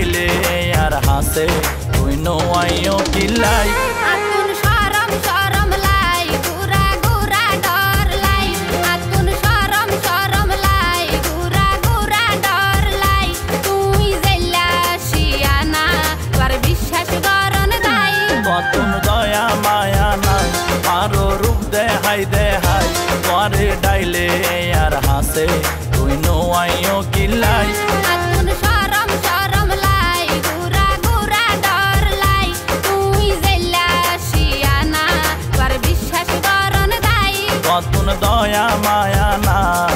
ডাইলে আর হাসে তুই নোয়াইও কিলাই আতুন শরম শরম লাই গুরা গুরা ডর লাই আতুন শরম শরম লাই গুরা গুরা ডর লাই তুই জেলা শিয়ানা তোর বিশ্বাস করন দাই কতন দয়া মায়া নাই আরো রূপ দেহাই দেহাই তোরে ডাইলে আর হাসে তুই নোয়াইও কিলাই আতুন শরম শরম লাই গুরা গুরা ডর লাই তুই জেলা শিয়ানা তোর বিশ্বাস করন দাই কতন দয়া মায়া নাই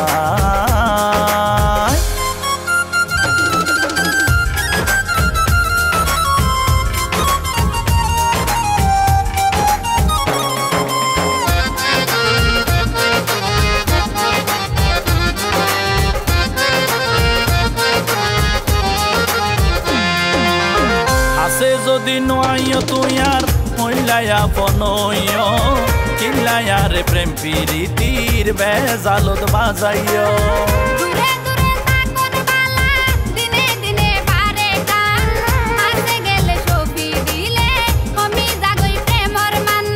হাসে যদি নোয়াইও তুই আর হইলাইয়া পনইও কিল্লাইয়া রে প্রেম পিরিতির বেজালত বাজাইও দূরে দূরে থাকুন বালা দিনে দিনে বারে টান হাসে গেলে সফি দিলে কমি জাগই প্রেমর মান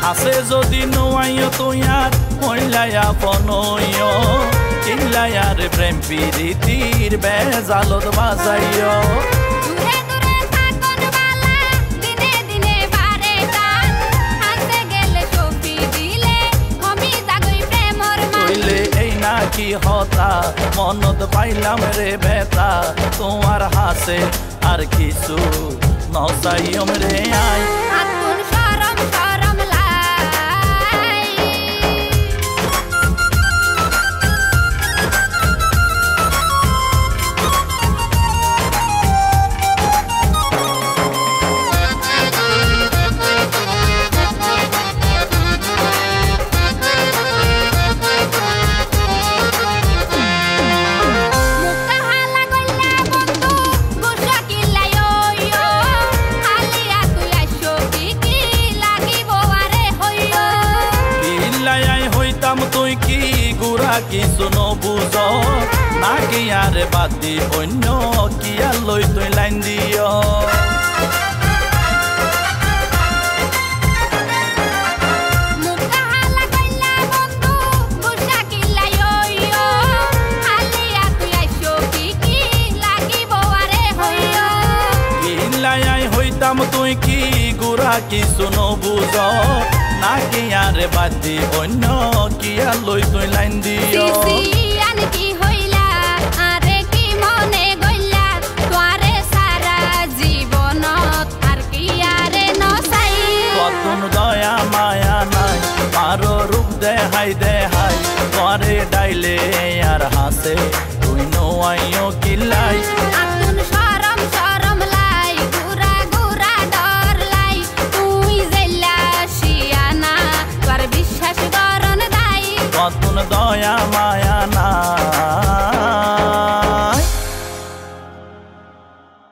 হাসে যদি নোয়াইও তুই আর হইলাইয়া পনইও কিল্লাইয়া রে প্রেম পিরিতির বেজালত বাজাইও দূরে দূরে থাকুন বালা দিনে দিনে বারে টান হাসে গেলে সফি দিলে কমি জাগই প্রেমর মান কইলে এই নাকি হতা মনত পাইলাম রে বেতা তোমার হাসে আর কিছু নসাইম রে আই আতুন শরম শরম লাই মুক্তা হালা গল্লা বন্ধু গুসা কিল্লায়ো আলিয়া তুই আইসো কি লাগিব আরে হইও কিল্লাই হইতাম তুই কি গুড়া কিছু নবুঝ নাকি আরে বাদি অন্য কিয়া লই তুই লাইন দিও মুক্তা হালা গল্লা বন্ধু গুসা কিল্লায়ো আলিয়া তুই আইসো কি লাগিব আরে হইও কিল্লাই হইতাম তুই কি গুড়া কিছু নবুঝ নাকি আরে বাদি অন্য কিয়া লই তুই লাইন দিও সিসি